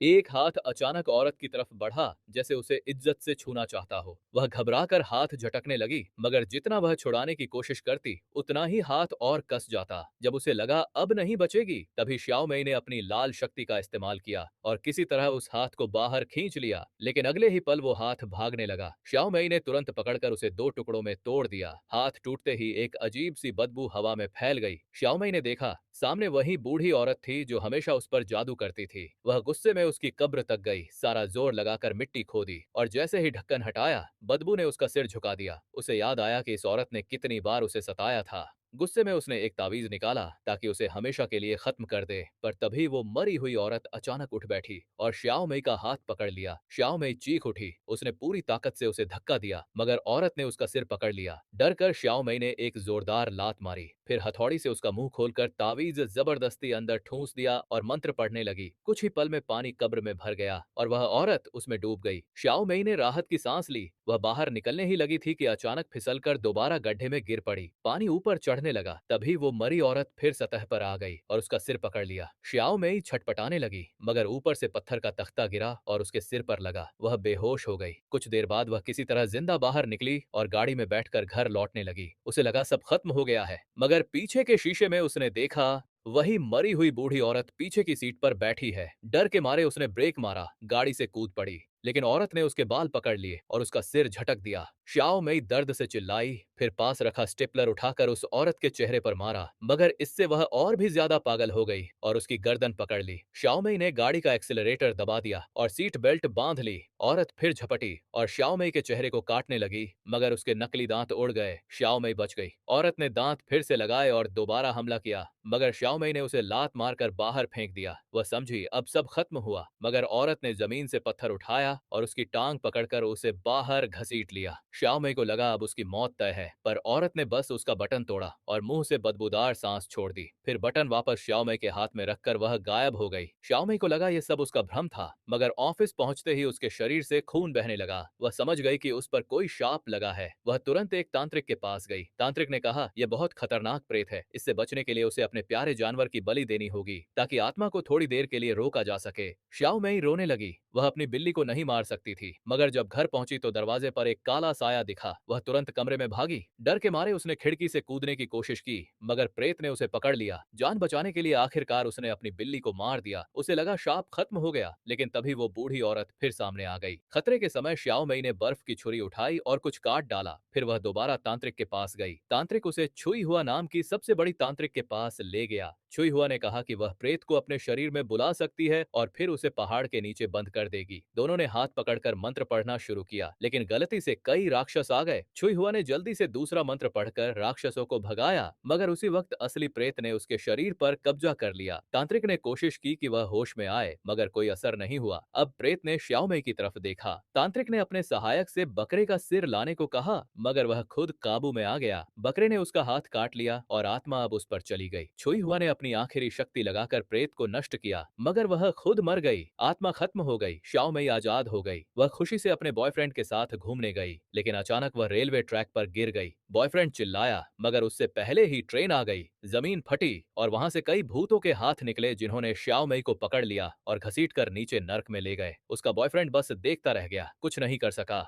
एक हाथ अचानक औरत की तरफ बढ़ा, जैसे उसे इज्जत से छूना चाहता हो। वह घबराकर हाथ झटकने लगी, मगर जितना वह छुड़ाने की कोशिश करती उतना ही हाथ और कस जाता। जब उसे लगा अब नहीं बचेगी, तभी श्याओ मई ने अपनी लाल शक्ति का इस्तेमाल किया और किसी तरह उस हाथ को बाहर खींच लिया। लेकिन अगले ही पल वो हाथ भागने लगा। श्याओ मई ने तुरंत पकड़कर उसे दो टुकड़ों में तोड़ दिया। हाथ टूटते ही एक अजीब सी बदबू हवा में फैल गई। श्याओ मई ने देखा, सामने वही बूढ़ी औरत थी जो हमेशा उस पर जादू करती थी। वह गुस्से में उसकी कब्र तक गई, सारा जोर लगाकर मिट्टी खोदी और जैसे ही ढक्कन हटाया, बदबू ने उसका सिर झुका दिया। उसे याद आया कि इस औरत ने कितनी बार उसे सताया था। गुस्से में उसने एक तावीज निकाला ताकि उसे हमेशा के लिए खत्म कर दे, पर तभी वो मरी हुई औरत अचानक उठ बैठी और श्याओ मई का हाथ पकड़ लिया। श्याओ मई चीख उठी। उसने पूरी ताकत से उसे धक्का दिया, मगर औरत ने उसका सिर पकड़ लिया। डर कर श्याओ मई ने एक जोरदार लात मारी, फिर हथौड़ी से उसका मुंह खोलकर तावीज जबरदस्ती अंदर ठूंस दिया और मंत्र पढ़ने लगी। कुछ ही पल में पानी कब्र में भर गया और वह औरत उसमें डूब गई। श्याओ मई ने राहत की सांस ली। वह बाहर निकलने ही लगी थी कि अचानक फिसलकर दोबारा गड्ढे में गिर पड़ी। पानी ऊपर चढ़ने लगा, तभी वो मरी औरत फिर सतह पर आ गई और उसका सिर पकड़ लिया। श्याओ मई छटपटाने लगी, मगर ऊपर से पत्थर का तख्ता गिरा और उसके सिर पर लगा। वह बेहोश हो गई। कुछ देर बाद वह किसी तरह जिंदा बाहर निकली और गाड़ी में बैठकर घर लौटने लगी। उसे लगा सब खत्म हो गया है, मगर पीछे के शीशे में उसने देखा वही मरी हुई बूढ़ी औरत पीछे की सीट पर बैठी है। डर के मारे उसने ब्रेक मारा, गाड़ी से कूद पड़ी, लेकिन औरत ने उसके बाल पकड़ लिए और उसका सिर झटक दिया। श्याओ मई दर्द से चिल्लाई, फिर पास रखा स्टेपलर उठाकर उस औरत के चेहरे पर मारा, मगर इससे वह और भी ज्यादा पागल हो गई और उसकी गर्दन पकड़ ली। श्याओ मई ने गाड़ी का एक्सीलरेटर दबा दिया और सीट बेल्ट बांध ली। औरत फिर झपटी और श्याओ मई के चेहरे को काटने लगी, मगर उसके नकली दांत उड़ गए। श्याओ मई बच गई। औरत ने दांत फिर से लगाए और दोबारा हमला किया, मगर श्याओ मई ने उसे लात मारकर बाहर फेंक दिया। वह समझी अब सब खत्म हुआ, मगर औरत ने जमीन से पत्थर उठाया और उसकी टांग पकड़कर उसे बाहर घसीट लिया। श्याओ मई को लगा अब उसकी मौत तय है, पर औरत ने बस उसका बटन तोड़ा और मुंह से बदबूदार सांस छोड़ दी। फिर बटन वापस श्याओ मई के हाथ में रखकर वह गायब हो गई। श्याओ मई को लगा यह सब उसका भ्रम था, मगर ऑफिस पहुंचते ही उसके शरीर से खून बहने लगा। वह समझ गई कि उस पर कोई शाप लगा है। वह तुरंत एक तांत्रिक के पास गई। तांत्रिक ने कहा यह बहुत खतरनाक प्रेत है, इससे बचने के लिए उसे अपने प्यारे जानवर की बलि देनी होगी ताकि आत्मा को थोड़ी देर के लिए रोका जा सके। श्याओ मई रोने लगी। वह अपनी बिल्ली को नहीं मार सकती थी, मगर जब घर पहुंची तो दरवाजे पर एक काला साया दिखा। वह तुरंत कमरे में भागी। डर के मारे उसने खिड़की से कूदने की कोशिश की, मगर प्रेत ने उसे पकड़ लिया। जान बचाने के लिए आखिरकार उसने अपनी बिल्ली को मार दिया। उसे लगा शाप खत्म हो गया, लेकिन तभी वो बूढ़ी औरत फिर सामने आ गई। खतरे के समय श्याओ मई ने बर्फ की छुरी उठाई और कुछ काट डाला। फिर वह दोबारा तांत्रिक के पास गई। तांत्रिक उसे छुई हुआ नाम की सबसे बड़ी तांत्रिक के पास ले गया। छुई हुआ ने कहा कि वह प्रेत को अपने शरीर में बुला सकती है और फिर उसे पहाड़ के नीचे बंद कर देगी। दोनों ने हाथ पकड़कर मंत्र पढ़ना शुरू किया, लेकिन गलती से कई राक्षस आ गए। छुई हुआ ने जल्दी से दूसरा मंत्र पढ़कर राक्षसों को भगाया, मगर उसी वक्त असली प्रेत ने उसके शरीर पर कब्जा कर लिया। तांत्रिक ने कोशिश की कि वह होश में आए, मगर कोई असर नहीं हुआ। अब प्रेत ने श्याओ मई की तरफ देखा। तांत्रिक ने अपने सहायक से बकरे का सिर लाने को कहा, मगर वह खुद काबू में आ गया। बकरे ने उसका हाथ काट लिया और आत्मा अब उस पर चली गई। छुई हुआ ने अपनी आखिरी शक्ति लगाकर प्रेत को नष्ट किया, मगर वह खुद मर गई। आत्मा खत्म हो गई। श्याओ मई आजाद हो गई। वह खुशी से अपने बॉयफ्रेंड के साथ घूमने गई, लेकिन अचानक वह रेलवे ट्रैक पर गिर गई। बॉयफ्रेंड चिल्लाया, मगर उससे पहले ही ट्रेन आ गई। जमीन फटी और वहां से कई भूतों के हाथ निकले, जिन्होंने श्याओ मई को पकड़ लिया और घसीटकर नीचे नर्क में ले गए। उसका बॉयफ्रेंड बस देखता रह गया, कुछ नहीं कर सका।